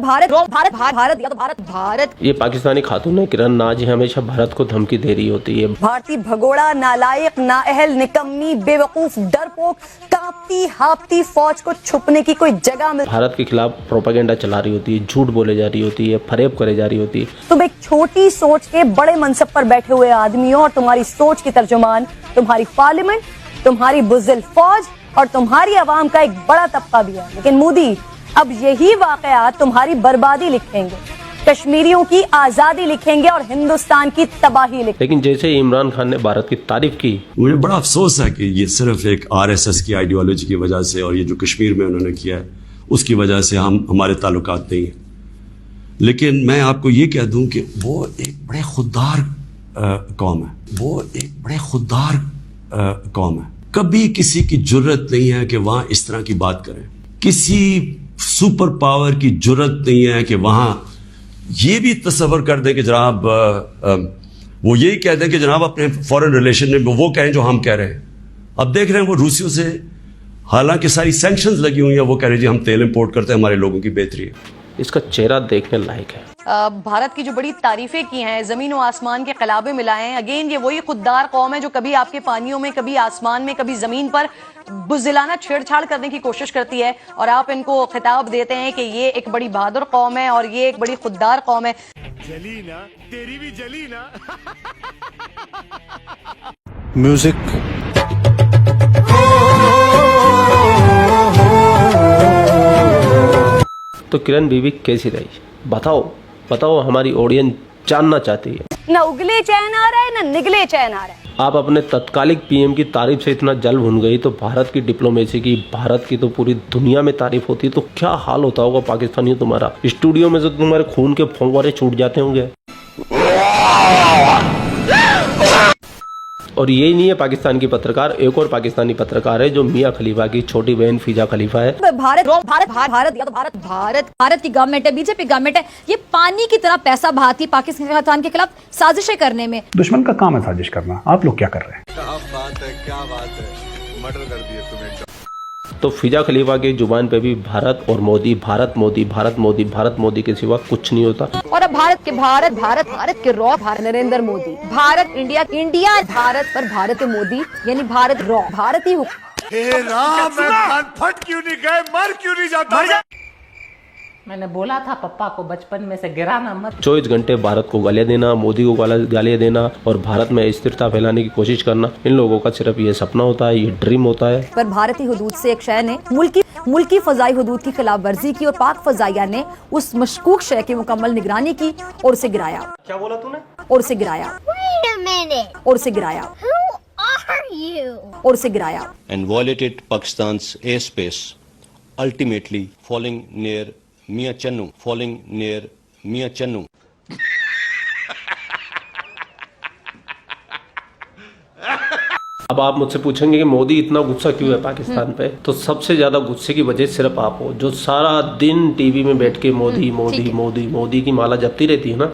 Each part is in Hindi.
भारत भारत भारत या तो भारत भारत। ये पाकिस्तानी खातून है किरण नाज हमेशा भारत को धमकी दे रही होती है। भारतीय भगोड़ा, नालायक, नाअहल, निकम्मी, बेवकूफ, डरपोक, कांपती हांपती फौज को छुपने की कोई जगह मिल। भारत के खिलाफ प्रोपेगेंडा चला रही होती है, झूठ बोले जा रही होती है, फरेब करे जा रही होती है। तुम एक छोटी सोच के बड़े मनसब पर बैठे हुए आदमी हो और तुम्हारी सोच की तर्जुमान तुम्हारी पार्लियामेंट, तुम्हारी बुज़िल फौज और तुम्हारी आवाम का एक बड़ा तबका भी है। लेकिन मोदी अब यही वाकयात तुम्हारी बर्बादी लिखेंगे, कश्मीरियों की आजादी लिखेंगे और हिंदुस्तान की तबाही लिखेंगे। लेकिन जैसे ही इमरान खान ने भारत की तारीफ की, मुझे बड़ा अफसोस है कि ये सिर्फ एक आरएसएस की आइडियोलॉजी की वजह से और ये जो कश्मीर में उन्होंने किया है उसकी वजह से हमारे ताल्लुकात नहीं है। लेकिन मैं आपको ये कह दूं कि वो एक बड़े खुददार कौम है, वो एक बड़े खुददार कौम है। कभी किसी की जुर्रत नहीं है कि वहां इस तरह की बात करें, किसी सुपर पावर की जुर्रत नहीं है कि वहां ये भी तस्वर कर दें कि जनाब वो यही कह दें कि जनाब अपने फॉरेन रिलेशन में वो कहें जो हम कह रहे हैं। अब देख रहे हैं वो रूसियों से हालांकि सारी सैंक्शंस लगी हुई हैं, वो कह रहे हैं जी हम तेल इंपोर्ट करते हैं, हमारे लोगों की बेहतरी है। इसका चेहरा देखने लायक है। भारत की जो बड़ी तारीफें की हैं, जमीन और आसमान के खिलाबे मिलाए हैं। अगेन ये वही खुददार कौम है जो कभी आपके पानियों में, कभी आसमान में, कभी जमीन पर बुज़िलाना छेड़छाड़ करने की कोशिश करती है और आप इनको खिताब देते हैं कि ये एक बड़ी बहादुर कौम है और ये एक बड़ी खुददार कौम है। जली ना, तेरी भी जली ना। म्यूजिक तो किरण बीबी कैसी रही, बताओ बताओ, हमारी ऑडियंस जानना चाहती है। ना उगले चैन आ रहा है ना निगले चैन आ रहा है। आप अपने तत्कालिक पीएम की तारीफ से इतना जल भुन गई तो भारत की डिप्लोमेसी की, भारत की तो पूरी दुनिया में तारीफ होती है, तो क्या हाल होता होगा पाकिस्तानियों तुम्हारा। स्टूडियो में जो तुम्हारे खून के फव्वारे छूट जाते होंगे। और यही नहीं है पाकिस्तान की पत्रकार, एक और पाकिस्तानी पत्रकार है जो मियां खलीफा की छोटी बहन फिजा खलीफा है। भारत भारत भारत या तो भारत भारत भारत की गवर्नमेंट है, बीजेपी गवर्नमेंट है, ये पानी की तरह पैसा बहाती पाकिस्तान के खिलाफ साजिशें करने में। दुश्मन का काम है साजिश करना, आप लोग क्या कर रहे हैं? क्या बात है, मर्डर कर दिया तुम्हें। तो फिजा खलीफा की जुबान पे भी भारत और मोदी, भारत मोदी, भारत मोदी, भारत मोदी के सिवा कुछ नहीं होता। और अब भारत के भारत भारत भारत के raw Bharat Narendra Modi, Bharat India India Bharat पर भारत मोदी यानी भारत रॉ भारत ही। हे राम, मैं फट क्यों नहीं गए, मर क्यों नहीं जाता। मैंने बोला था पप्पा को बचपन में से गिराना मत। 24 घंटे भारत को गालियां देना, मोदी को गालियां देना और भारत में स्थिरता फैलाने की कोशिश करना, इन लोगों का सिर्फ ये सपना होता है, ये ड्रीम होता है। पर भारतीय हुदूद से एक शय ने मुल्की फजाई हुदूद की खिलाफ वर्जी की और पाक फजाइया ने उस मशकूक शय की मुकम्मल निगरानी की और उसे गिराया। क्या बोला तूने? और उसे गिराया। और उसे गिराया। और उसे गिराया। And violated Pakistan's airspace, ultimately falling near Mia Channu, falling near Mia Channu. अब आप मुझसे पूछेंगे कि मोदी इतना गुस्सा क्यों है पाकिस्तान पे, तो सबसे ज्यादा गुस्से की वजह सिर्फ आप हो, जो सारा दिन टीवी में बैठ के मोदी मोदी मोदी मोदी की माला जपती रहती है ना।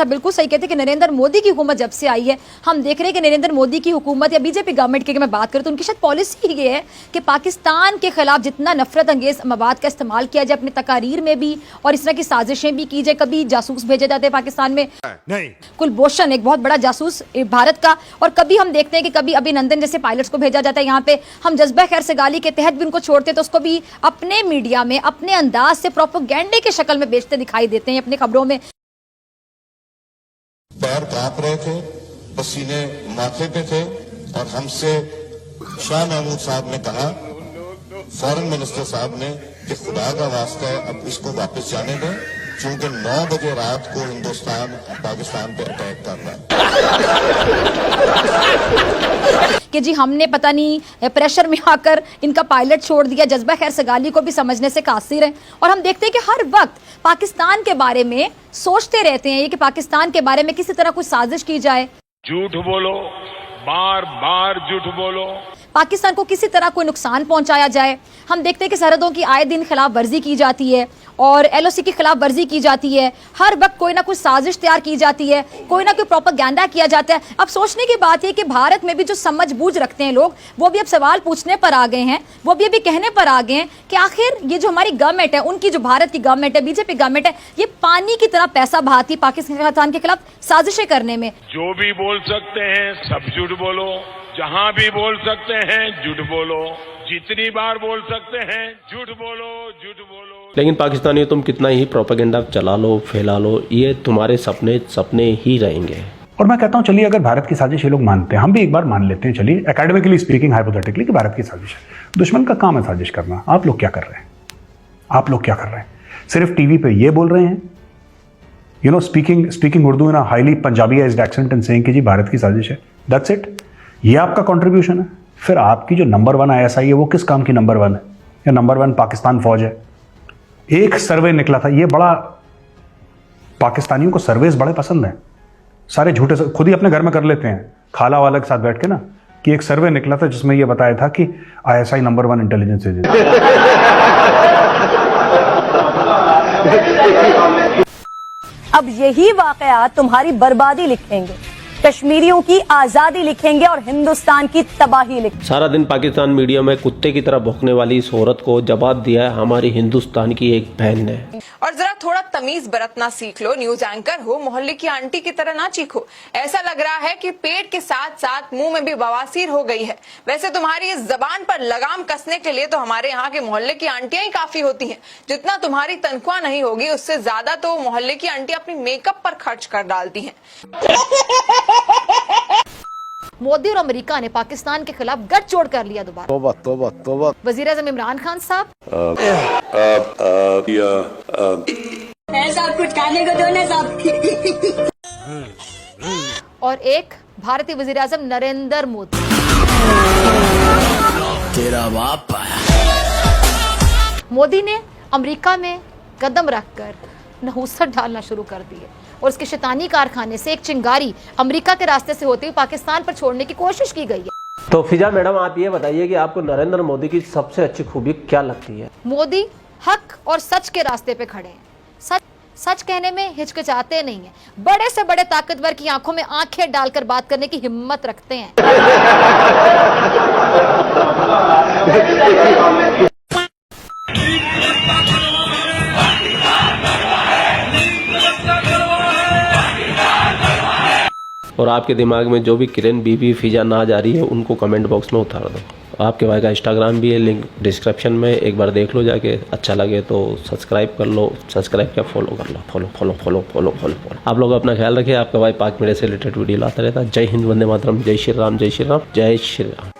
बिल्कुल सही कहते हैं कि नरेंद्र मोदी की हुकूमत जब से आई है, हम देख रहे हैं कि नरेंद्र मोदी की हुकूमत या बीजेपी गवर्नमेंट की मैं बात करूं तो उनकी शायद पॉलिसी ये है कि पाकिस्तान के खिलाफ जितना नफरत अंगेज मवाद का इस्तेमाल किया जाए अपनी तकारीर में भी और इस तरह की साजिशें भी की जाए। कभी जासूस भेजे जाते हैं पाकिस्तान में, नहीं, कुलभूषण एक बहुत बड़ा जासूस भारत का, और कभी हम देखते हैं कि कभी अभिनंदन जैसे पायलट्स को भेजा जाता है यहाँ पे। हम जज्बा खैर सगाली के तहत भी उनको छोड़ते तो उसको भी अपने मीडिया में अपने अंदाज से प्रोपेगेंडे की शक्ल में बेचते दिखाई देते हैं अपनी खबरों में। पैर कांप रहे थे, पसीने माथे पे थे और हमसे शाह महमूद साहब ने कहा, फॉरेन मिनिस्टर साहब ने, कि खुदा का वास्ता है अब इसको वापस जाने दें क्योंकि 9 बजे रात को हिंदुस्तान पाकिस्तान पे अटैक कर रहा है। कि जी हमने पता नहीं प्रेशर में आकर इनका पायलट छोड़ दिया। जज्बा खैर सगाली को भी समझने से कासिर है और हम देखते हैं कि हर वक्त पाकिस्तान के बारे में सोचते रहते हैं कि पाकिस्तान के बारे में किसी तरह कुछ साजिश की जाए। झूठ बोलो, बार बार झूठ बोलो। पाकिस्तान को किसी तरह कोई नुकसान पहुंचाया जाए। हम देखते हैं कि सरहदों की आए दिन खिलाफ वर्जी की जाती है और LOC की खिलाफ वर्जी की जाती है। हर वक्त कोई ना कोई साजिश तैयार की जाती है, कोई ना कोई प्रोपेगेंडा किया जाता है। अब सोचने की बात है कि भारत में भी जो समझ बूझ रखते हैं लोग, वो भी अब सवाल पूछने पर आ गए हैं, वो भी अभी कहने पर आ गए हैं कि आखिर ये जो हमारी गवर्नमेंट है, उनकी जो भारत की गवर्नमेंट है, बीजेपी गवर्नमेंट है, ये पानी की तरह पैसा बहाती पाकिस्तान के खिलाफ साजिशें करने में। जो भी बोल सकते हैं सब झूठ बोलो, जहां भी बोल सकते हैं झूठ बोलो, जितनी बार बोल सकते हैं झूठ बोलो, झूठ बोलो। लेकिन पाकिस्तानियों, तुम कितना ही प्रोपेगेंडा चला लो, फैला लो, ये तुम्हारे सपने ही रहेंगे। और मैं कहता हूं चलिए अगर भारत की साजिश ये लोग मानते हैं, हम भी एक बार मान लेते हैं, चलिए एकेडमिकली स्पीकिंग, हाइपोथेटिकली, कि भारत की साजिश है। दुश्मन का काम है साजिश करना। आप लोग क्या कर रहे हैं? आप लोग क्या कर रहे हैं? सिर्फ टीवी पे ये बोल रहे हैं, you know, speaking Urdu in a highly Punjabiized accent and saying कि जी भारत की साजिश है, दैट्स इट। ये आपका कंट्रीब्यूशन है। फिर आपकी जो नंबर 1 ISI है वो किस काम की नंबर 1 है? या नंबर 1 पाकिस्तान फौज है? एक सर्वे निकला था, ये बड़ा, पाकिस्तानियों को सर्वेस बड़े पसंद हैं, सारे झूठे खुद ही अपने घर में कर लेते हैं, खाला वाला के साथ बैठ के ना, कि एक सर्वे निकला था जिसमें ये बताया था कि ISI नंबर 1 इंटेलिजेंस एजेंसी। अब यही वाकयात तुम्हारी बर्बादी लिखेंगे, कश्मीरियों की आजादी लिखेंगे और हिंदुस्तान की तबाही लिखेंगे। सारा दिन पाकिस्तान मीडिया में कुत्ते की तरह भौंकने वाली इस औरत को जवाब दिया है हमारी हिंदुस्तान की एक बहन ने। और जरा थोड़ा तमीज बरतना सीख लो, न्यूज एंकर हो, मोहल्ले की आंटी की तरह ना चीखो। ऐसा लग रहा है कि पेट के साथ साथ मुंह में भी बवासीर हो गई है। वैसे तुम्हारी इस जबान पर लगाम कसने के लिए तो हमारे यहाँ के मोहल्ले की आंटियां ही काफी होती हैं। जितना तुम्हारी तनख्वाह नहीं होगी, उससे ज्यादा तो मोहल्ले की आंटी अपनी मेकअप पर खर्च कर डालती हैं। मोदी और अमेरिका ने पाकिस्तान के खिलाफ गठजोड़ कर लिया दोबारा। तौबा तौबा तौबा। वजीर आज़म इमरान खान साहब, साहब कुछ खाने को दो ना साहब, और एक भारतीय वजीर आज़म नरेंद्र मोदी। तेरा बाप। मोदी ने अमेरिका में कदम रखकर नहुसत डालना शुरू कर दी है और उसके शैतानी कारखाने से एक चिंगारी अमेरिका के रास्ते से होते हुए पाकिस्तान पर छोड़ने की कोशिश की गई है। तो फिजा मैडम, आप ये बताइए कि आपको नरेंद्र मोदी की सबसे अच्छी खूबी क्या लगती है? मोदी हक और सच के रास्ते पे खड़े हैं। सच कहने में हिचकिचाते नहीं है। बड़े से बड़े ताकतवर की आंखों में आंखें डालकर बात करने की हिम्मत रखते हैं। और आपके दिमाग में जो भी किरण बीबी फिजा ना जा रही है, उनको कमेंट बॉक्स में उतार दो। आपके भाई का इंस्टाग्राम भी है, लिंक डिस्क्रिप्शन में, एक बार देख लो जाके। अच्छा लगे तो सब्सक्राइब कर लो, सब्सक्राइब क्या, फॉलो कर लो, फॉलो। आप लोग अपना ख्याल रखिए। आपका भाई पाक मीडिया से रिलेटेड वीडियो लाता रहता है। जय हिंद, वंदे मातरम, जय श्री राम, जय श्री राम, जय श्री राम।